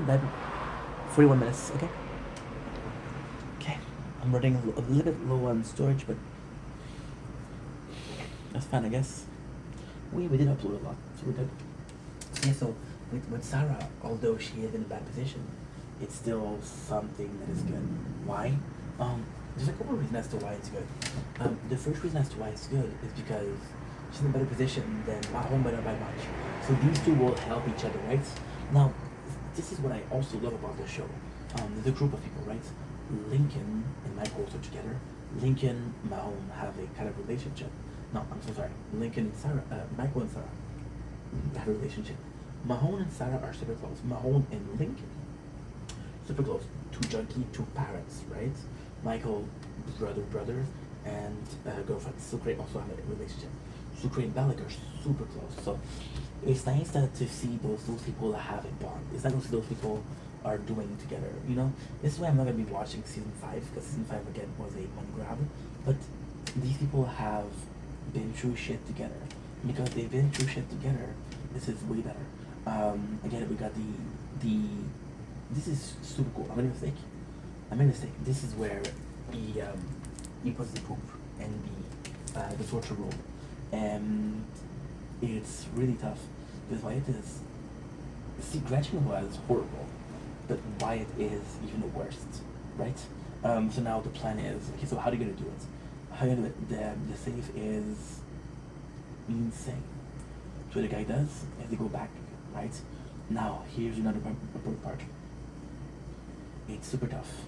in bed. 41 minutes. Okay. Okay. I'm running a little bit low on storage, but that's fine, I guess. We did upload a lot, so we're good. Yeah, so with Sarah, although she is in a bad position, it's still something that is good. Why? There's a couple of reasons as to why it's good. The first reason as to why it's good is because she's in a better position than Mahon, but not by much. So these two will help each other, right? Now, this is what I also love about the show. There's a group of people, right? Lincoln and Michael are together. Lincoln, Mahon have a kind of relationship. No, I'm so sorry. Lincoln and Sarah, Michael and Sarah have a relationship. Mahon and Sarah are super close. Mahon and Lincoln, super close. Two junkie, two parents, right? Michael, brother, and girlfriend. Sucre also have a relationship. Sucre and Balak are super close. So it's nice to see those people that have a bond. It's nice to see those people are doing together. You know, this is why I'm not gonna be watching season 5 because season 5 again was a money grab. But these people have been through shit together. Because they've been through shit together, this is way better. Again, we got the this is super cool. I made a mistake. This is where he puts the poop and the torture room, and it's really tough because Wyatt is, see, Gretchen was horrible, but Wyatt is even the worst, right? So now the plan is, okay, so how are you gonna do it? How are you gonna do it? The safe is insane. So what the guy does is they go back, right? Now here's another part. It's super tough.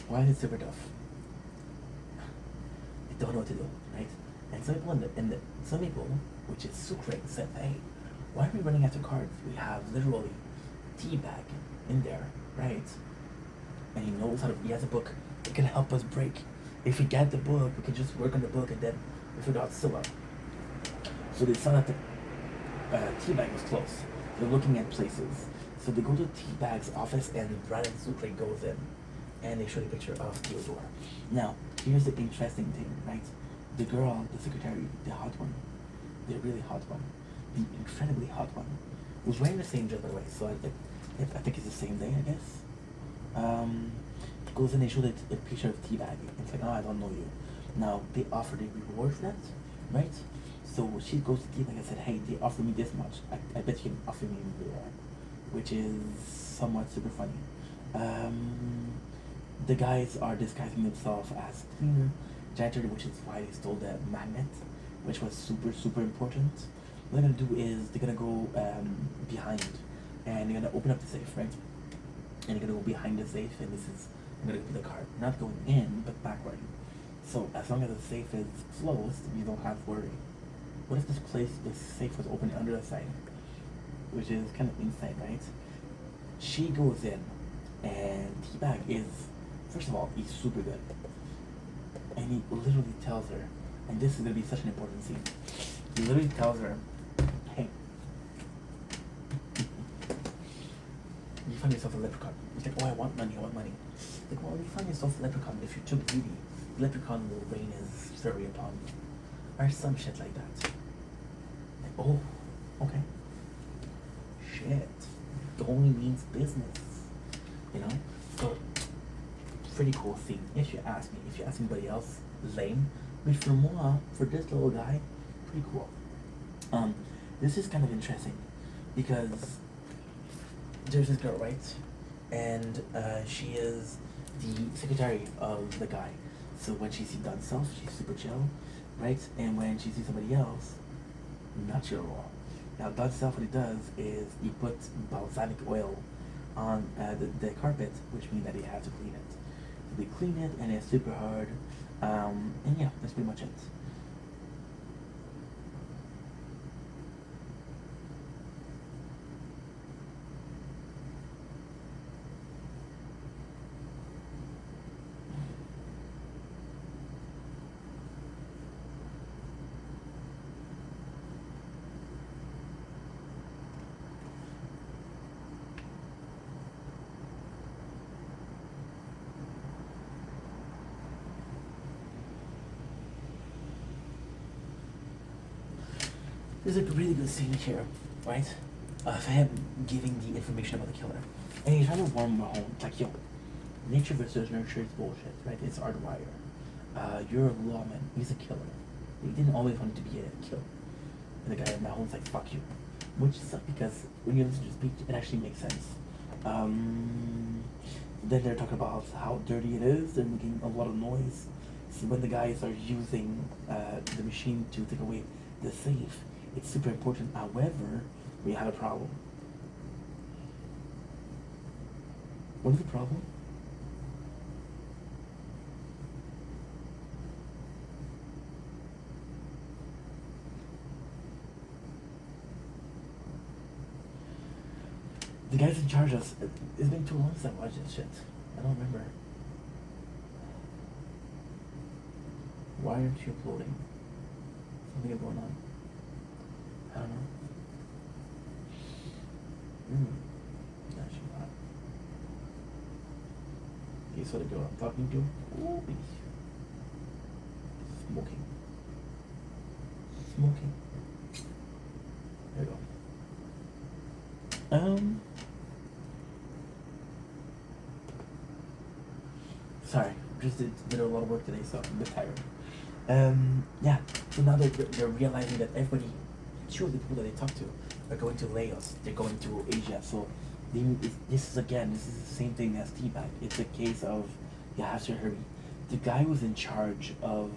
Why is it super tough? They don't know what to do, right? And some people some people, which is Sucre, said, hey, why are we running after cards? We have literally Teabag in there, right? And he knows how to, he has a book that can help us break. If we get the book, we can just work on the book and then we forgot Scylla. So they saw that the Teabag was close. They're looking at places. So they go to Teabag's office and Brad and Sucre goes in and they show the picture of Theodore. Now, here's the interesting thing, right? The girl, the secretary, the hot one, the really hot one, the incredibly hot one, was wearing the same dress by the way, so I think it's the same day, I guess. Goes in, they show a picture of Teabag. It's like, oh, I don't know you. Now, they offered a reward for that, right? So she goes to Teabag and said, hey, they offered me this much. I bet you can offer me more, which is somewhat super funny. The guys are disguising themselves as cleaner, janitor, which is why they stole the magnet, which was super important. What they're gonna do is they're gonna go behind, and they're gonna open up the safe, right? And they're gonna go behind the safe, and this is, I'm gonna put the card, not going in, but backward. So as long as the safe is closed, you don't have to worry. What if this safe was open under the side? Which is kind of insane, right? She goes in, and Teabag is, first of all, he's super good. And he literally tells her, and this is gonna be such an important scene. He literally tells her, hey, you find yourself a leprechaun. He's like, oh, I want money. Like, well, you find yourself a leprechaun. If you took beauty, the leprechaun will rain his fury upon you. Or some shit like that. Like, oh, okay. Shit. It only means business. You know? So, pretty cool scene, if you ask me. If you ask anybody else, lame. But for moi, for this little guy, pretty cool. This is kind of interesting because there's this girl, right? And she is the secretary of the guy. So when she sees Don Self, she's super chill, right? And when she sees somebody else, not chill at all. Now Don Self, what he does is he puts balsamic oil on the carpet, which means that he has to clean it. So they clean it and it's super hard. And yeah, that's pretty much it. There's a really good scene here, right? of him giving the information about the killer. And he's trying to warn Mahone, like, yo, nature versus nurture is bullshit, right? It's hardwired. You're a lawman, he's a killer. He didn't always want to be a killer. And the guy at Mahone's like, fuck you. Which sucks because when you listen to the speech, it actually makes sense. Then they're talking about how dirty it is, they're making a lot of noise. So when the guys are using the machine to take away the safe, it's super important. However, we have a problem. What is the problem? The guys in charge of us, it's been too long since I watched this shit. I don't remember. Why aren't you uploading? Something is going on. I don't know. Actually not. Okay, so the girl I'm talking to, ooh, smoking. Smoking. There you go. Sorry, just did a lot of work today, so I'm a bit tired. Yeah, so now they're realizing that everybody, two of the people that they talk to are going to Laos. They're going to Asia. So this is the same thing as T-Bag. It's a case of you have to hurry. The guy who's in charge of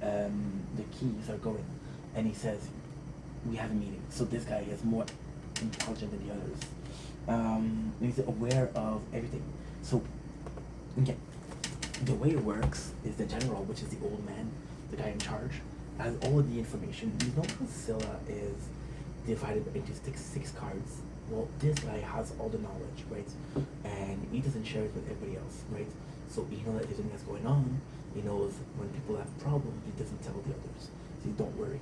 the keys are going, and he says, we have a meeting. So this guy is more intelligent than the others. He's aware of everything. So, okay. The way it works is the general, which is the old man, the guy in charge, has all of the information. You know how Scylla is divided into six cards? Well, this guy has all the knowledge, right? And he doesn't share it with everybody else, right? So he knows that everything that's going on. He knows when people have problems, he doesn't tell the others. So don't worry.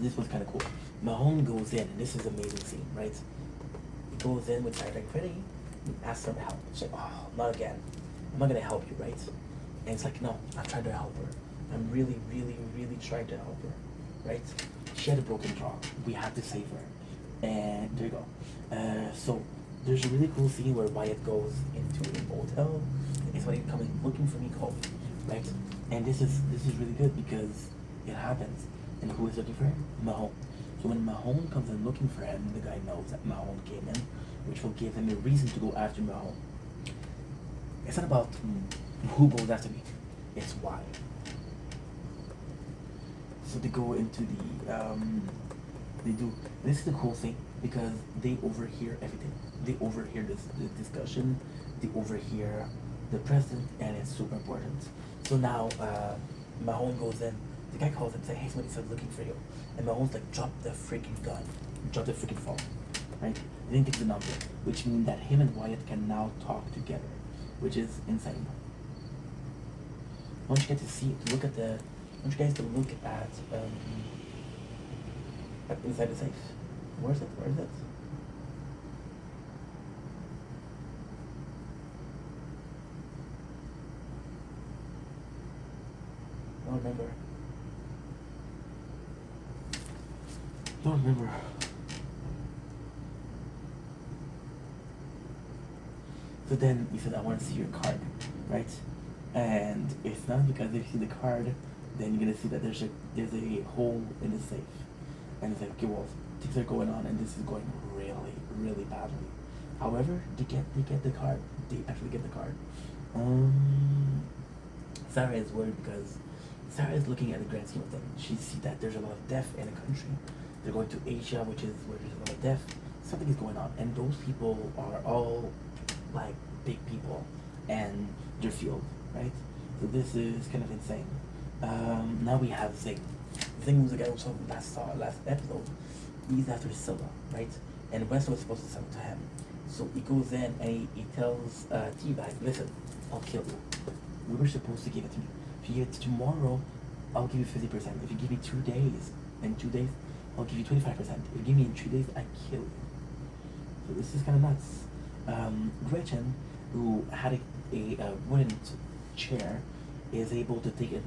This was kind of cool. Mahone goes in, and this is an amazing scene, right? He goes in with Cyberdyne Freddy and asks her to help. She's like, oh, not again. I'm not gonna help you, right? And it's like, no, I'm trying to help her. I'm really, really, really trying to help her, right? She had a broken jaw. We have to save her. And there you go. So there's a really cool scene where Wyatt goes into a motel. It's when he comes looking for me coffee, right? And this is really good because it happens. And who is looking for him? Mahone. So when Mahone comes in looking for him, the guy knows that Mahone came in, which will give him a reason to go after Mahone. It's not about who goes after me, it's why. So they go into this is the cool thing, because they overhear everything. They overhear the discussion, they overhear the president, and it's super important. So now, Mahone goes in, the guy calls him and says, hey, somebody said looking for you. And Mahone's like, drop the freaking gun, drop the freaking phone, right? They didn't take the number, which means that him and Wyatt can now talk together, which is insane. I want you guys to see, to look at the, I want you guys to look at inside the safe. Where is it? Where is it? I don't remember. Don't remember. So then he said, I want to see your card, right? And it's not because if you see the card, then you're gonna see that there's a hole in the safe. And it's like, okay, well, things are going on and this is going really, really badly. However, they get the card. They actually get the card. Sarah is worried because Sarah is looking at the grand scheme of things. She sees that there's a lot of death in the country. They're going to Asia, which is where there's a lot of death. Something is going on, and those people are all like big people, and they're fueled, right? So this is kind of insane. Now we have Zing. Zing was the guy who saw last episode. He's after Scylla, right? And West was supposed to sell to him. So he goes in and he tells T-Bag, listen, I'll kill you. We were supposed to give it to me. If you give it tomorrow, I'll give you 50%. If you give me 2 days, in 2 days, I'll give you 25%. If you give me in 3 days, I kill you. So this is kind of nuts. Gretchen, who had a wooden chair, is able to take a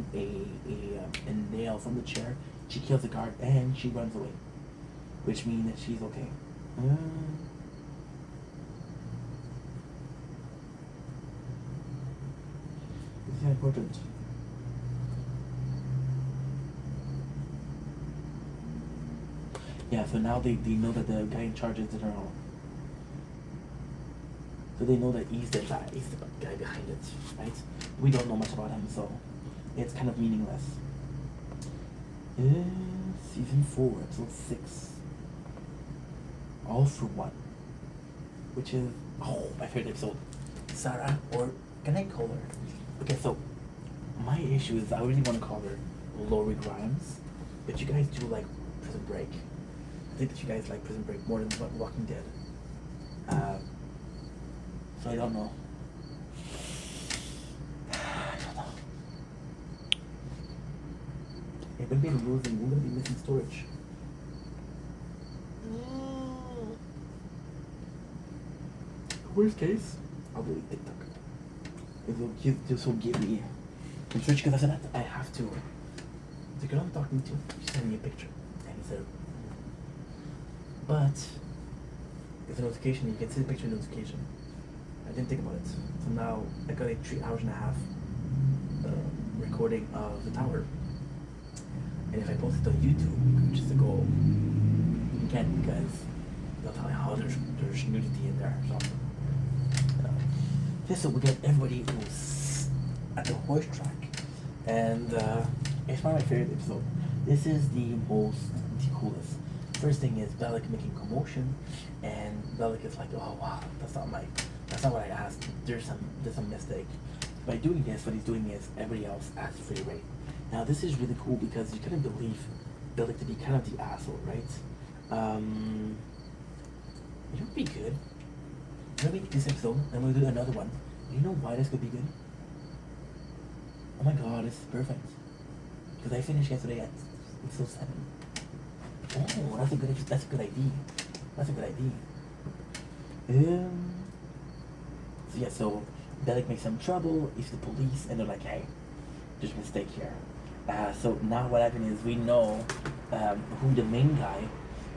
nail from the chair. She kills the guard and she runs away, which means that she's okay. This is important. Yeah, so now they know that the guy in charge is the general. So they know that he's the guy behind it, right? We don't know much about him, so it's kind of meaningless. Season 4, episode 6. All for One. Which is, my favorite episode. Sarah, or can I call her? Okay, so my issue is I really want to call her Lori Grimes, but you guys do like Prison Break. I think that you guys like Prison Break more than Walking Dead. So I don't know. If we're going to be losing, we're going to be missing storage. Worst case, I'll delete TikTok. This will give me. I'm searching because I said I have to. The girl I'm talking to, she sent me a picture. And he said, but it's a notification, you can see the picture notification. I didn't think about it. So now I got a 3 hours and a half recording of the tower. And if I post it on YouTube, which is the goal, you can't because they'll tell me how there's nudity in there. So this will get everybody who's at the horse track. And it's one of my favorite episodes. This is the coolest. First thing is Bellic making commotion, and Bellic is like, oh wow, that's not what I asked. There's some mistake. By doing this, what he's doing is everybody else asks free reign. Now this is really cool because you couldn't believe Bellic to be kind of the asshole, right? It would be good. I'm gonna make this episode, and we'll do another one. You know why this could be good? Oh my god, this is perfect. Because I finished yesterday at episode 7. Oh, that's a good idea. That's a good idea. So yeah, so Bellic makes some trouble, it's the police, and they're like, hey, there's a mistake here. So now what happened is we know who the main guy,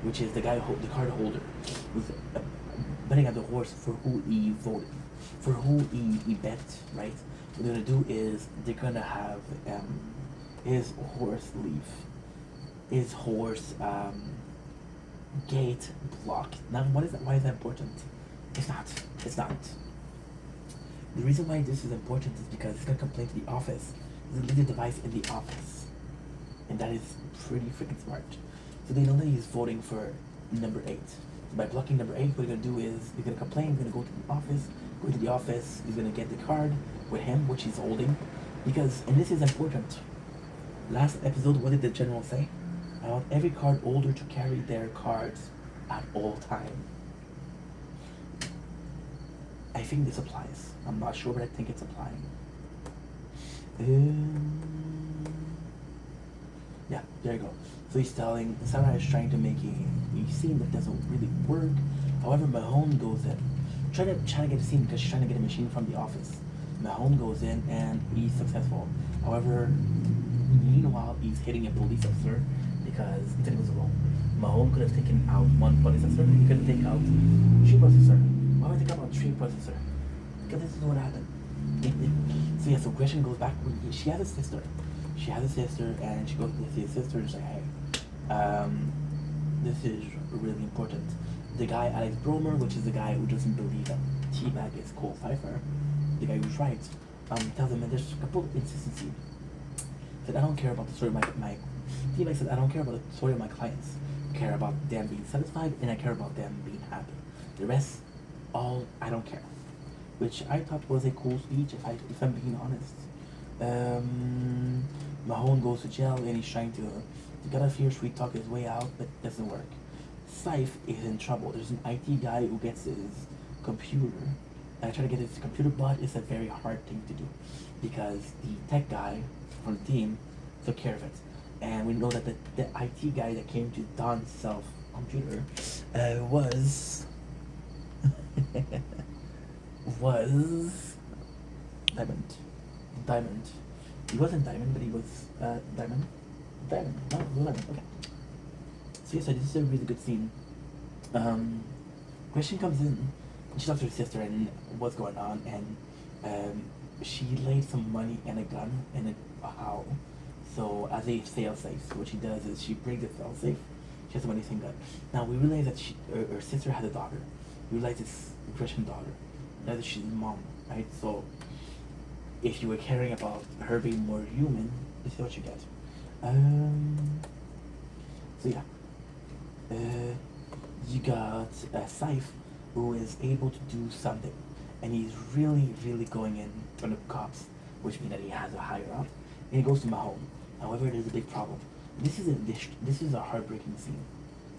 which is the guy, the card holder, who's betting at the horse for who he voted, for who he bet, right? What they're gonna do is they're gonna have his horse leave. His horse gate blocked. Now, why is that important? It's not. The reason why this is important is because it's gonna complain to the office. There's a little device in the office, and that is pretty freaking smart. So they know that he's voting for number 8. So by blocking number 8, what they're gonna do is they're gonna complain. They're gonna go to the office. He's gonna get the card with him, which he's holding, because, and this is important. Last episode, what did the general say? I want every card holder to carry their cards at all time. I think this applies. I'm not sure, but I think it's applying. Yeah, there you go. So he's telling, Sarah is trying to make a scene that doesn't really work. However, Mahone goes in. Trying to get a scene because she's trying to get a machine from the office. Mahone goes in and he's successful. However, meanwhile, he's hitting a police officer because he said it was wrong. Mahone could have taken out 1 police officer, he couldn't take out 3 police officer. Why would I take out 3 police officer? Because this is what happened. So yeah, so question goes back. She has a sister. And she goes to see his sister and she's like, hey, this is really important. The guy, Alex Bromer, which is the guy who doesn't believe that T-Bag is Cole Pfeiffer, the guy who's right, tells him that there's a couple of inconsistencies. Said, I don't care about the story of my T-Bag said, I don't care about the story of my clients. I care about them being satisfied and I care about them being happy. The rest, I don't care. Which I thought was a cool speech, if I'm being honest. Mahone goes to jail and he's trying to get a fear sweet talk his way out, but it doesn't work. Syph is in trouble. There's an IT guy who gets his computer. And I try to get his computer, but it's a very hard thing to do because the tech guy from the team took care of it. And we know that the IT guy that came to Don's computer was Diamond. He wasn't Diamond, but he was Diamond. No, okay. So yes, this is a really good scene. Um, Christian comes in, she talks to her sister and what's going on, and she laid some money and a gun in a house. So as a fail safe, so what she does is she breaks the fail safe. She has the money same gun. Now we realize that her sister has a daughter. We realize it's Christian's daughter. Now that she's mom, right? So if you were caring about her being more human, this is what you get. Um, so yeah, you got Saif, who is able to do something, and he's really, really going in front of cops, which means that he has a higher up, and he goes to Mahone. However, there's a big problem. This is a heartbreaking scene.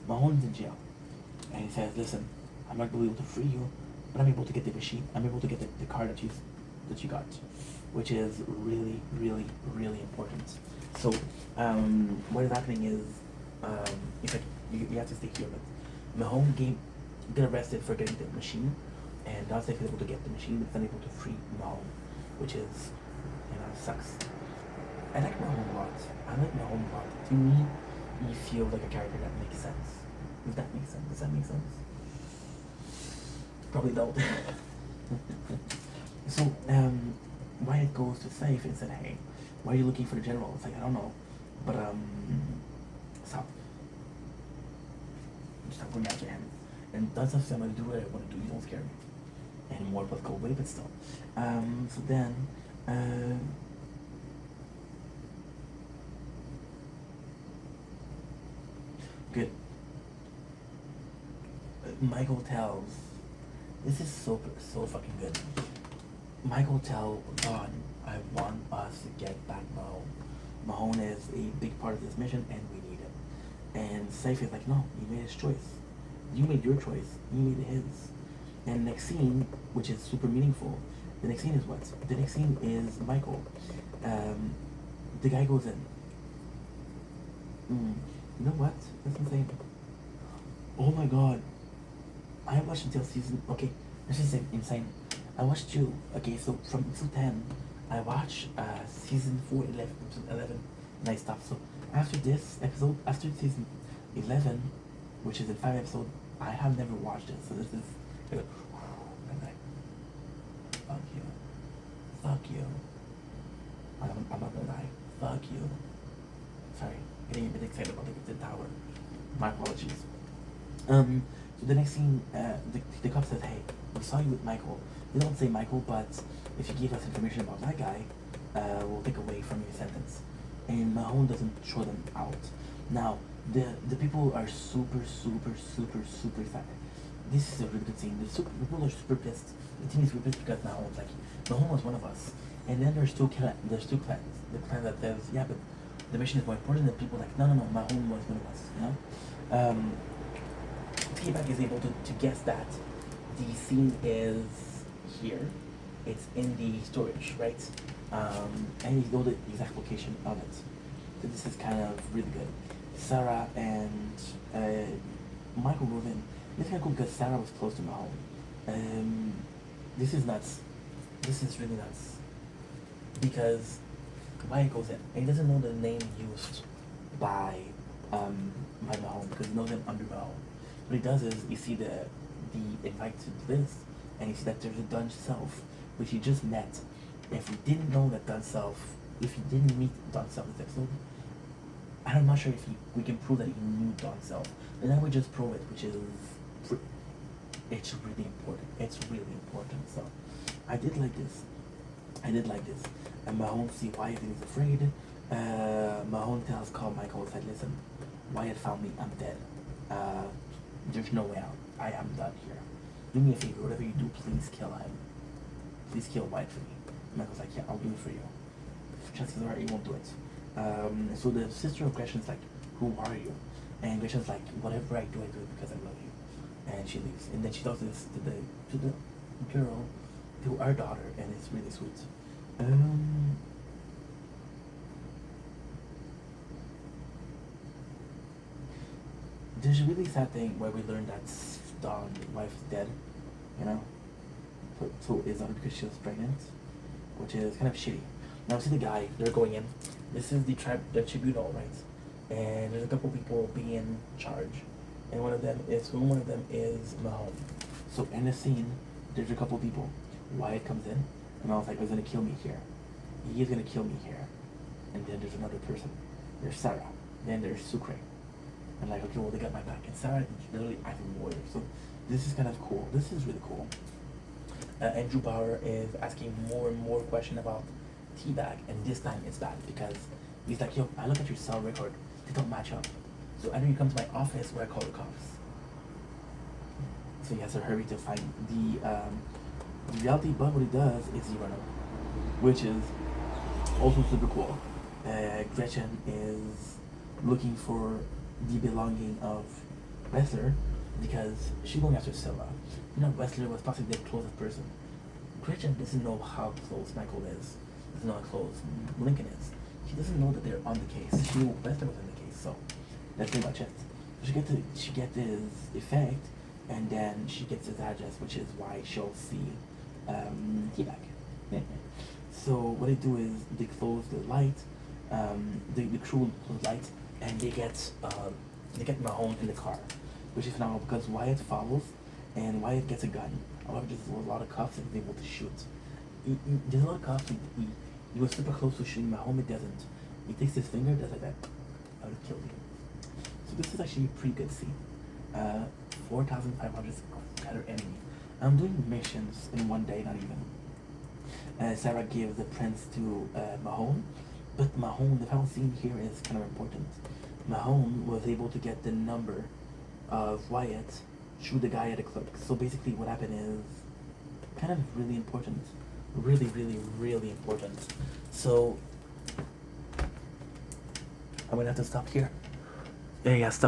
Mahone's in jail, and he says, "Listen, I'm not going to be able to free you, but I'm able to get the machine. I'm able to get the car that you got, which is really, really, really important." So, what is happening is, it's like you have to stay here, but Mahone get arrested for getting the machine, and not safe is able to get the machine, but it's unable to free Mahone, which is, sucks. I like Mahone a lot. I like Mahone a lot. To me, you feel like a character that makes sense. If that makes sense. Does that make sense? Probably don't. So, Wyatt goes to Safe and said, "Hey, why are you looking for the general?" It's like, "I don't know. But, stop. Stop going after him. And that's something I'm gonna do what I wanna do. You don't scare me." And more political way, but still. So then, good. Michael tells, this is so fucking good. Michael tell Vaughn, "I want us to get back Mahone. Mahone is a big part of this mission, and we need it." And Saif is like, "No, you made his choice. You made your choice. You made his." And next scene, which is super meaningful, the next scene is what? The next scene is Michael. The guy goes in. You know what? That's insane. Oh my god. I watched until season. Okay, this is insane. I watched you. Okay, so from episode 10, I watched season 4, 11, episode 11, and I stopped. So after this episode, after season 11, which is in 5 episodes, I have never watched it. So this is. And like, fuck you. Fuck you. I'm not gonna lie. Fuck you. Sorry, getting a bit excited about the tower. My apologies. So the next scene, the cop says, "Hey, we saw you with Michael." They don't say Michael, but if you give us information about that guy, we'll take away from your sentence. And Mahone doesn't show them out. Now, the people are super, super, super, super excited. This is a really good scene. The people are super pissed. The team is super pissed because Mahone's like, Mahone was one of us. And then there's two clans. The clan that says, "Yeah, but the mission is more important." And people like, no, Mahone was one of us, you know? T-Bag is able to guess that the scene is here. It's in the storage, right? And you know the exact location of it. So this is kind of really good. Sarah and Michael goes in. This is kind of cool because Sarah was close to Mahone. This is nuts. This is really nuts. Because Wyatt goes in and he doesn't know the name used by Mahone because he knows him under Mahone. What he does is you see the invite to the list, and you see that there's a Dun Self, which he just met. If we didn't know that Dun Self, if he didn't meet Dun Self this episode, I'm not sure if we can prove that he knew Dun Self. And then we just prove it, which is it's really important. It's really important. So I did like this. And Mahone see Wyatt and he's afraid. Mahone tells Carl Michael, said, "Listen, Wyatt found me. I'm dead. There's no way out. I am done here. Do me a favor. Whatever you do, please kill him. Please kill Wyatt for me." Michael's like, "Yeah, I'll do it for you." Chances are he won't do it. So the sister of Gretchen's like, "Who are you?" And Gretchen's like, "Whatever I do because I love you." And she leaves. And then she tells this to the girl, to our daughter, and it's really sweet. There's a really sad thing where we learn that Dawn's wife is dead, you know? So it's not because she was pregnant, which is kind of shitty. Now see the guy, they're going in. This is the tribunal, right? And there's a couple people being charged. and one of them is who? One of them is Mahone. So in the scene, there's a couple people. Wyatt comes in, and I was like, "He's gonna kill me here. He is gonna kill me here." And then there's another person. There's Sarah. Then there's Sucre. And like, okay, well, they got my back. And Sarah is literally acting warrior. So this is kind of cool. This is really cool. Andrew Bauer is asking more and more questions about Teabag, and this time it's bad because he's like, "Yo, I look at your cell record, they don't match up." So Andrew comes to my office where I call the cops. So he has to hurry to find the reality, but what he does is he runs over, which is also super cool. Gretchen is looking for the belonging of Wessler because she's going after Scylla. You know, Wessler was possibly the closest person. Gretchen doesn't know how close Michael is, doesn't know how close Lincoln is. She doesn't know that they're on the case. She knew Wessler was in the case, so that's pretty much it. So she gets his effect, and then she gets his address, which is why she'll see Teabag. So what they do is they close the light, the crew close the light, and they get Mahone in the car, which is phenomenal because Wyatt follows, and Wyatt gets a gun. However, there's a lot of cuffs and he's able to shoot. There's a lot of cuffs. He was super close to shooting Mahone. It doesn't. He takes his finger, does like that. I would have killed him. So this is actually a pretty good scene. 4,500 scatter enemy. I'm doing missions in one day, not even. Sarah gives the prince to Mahone, but Mahone, the final scene here is kind of important. Mahone was able to get the number of Wyatt through the guy at the clerk. So basically what happened is kind of really important. Really, really, really important. So I'm gonna have to stop here. Yeah, stop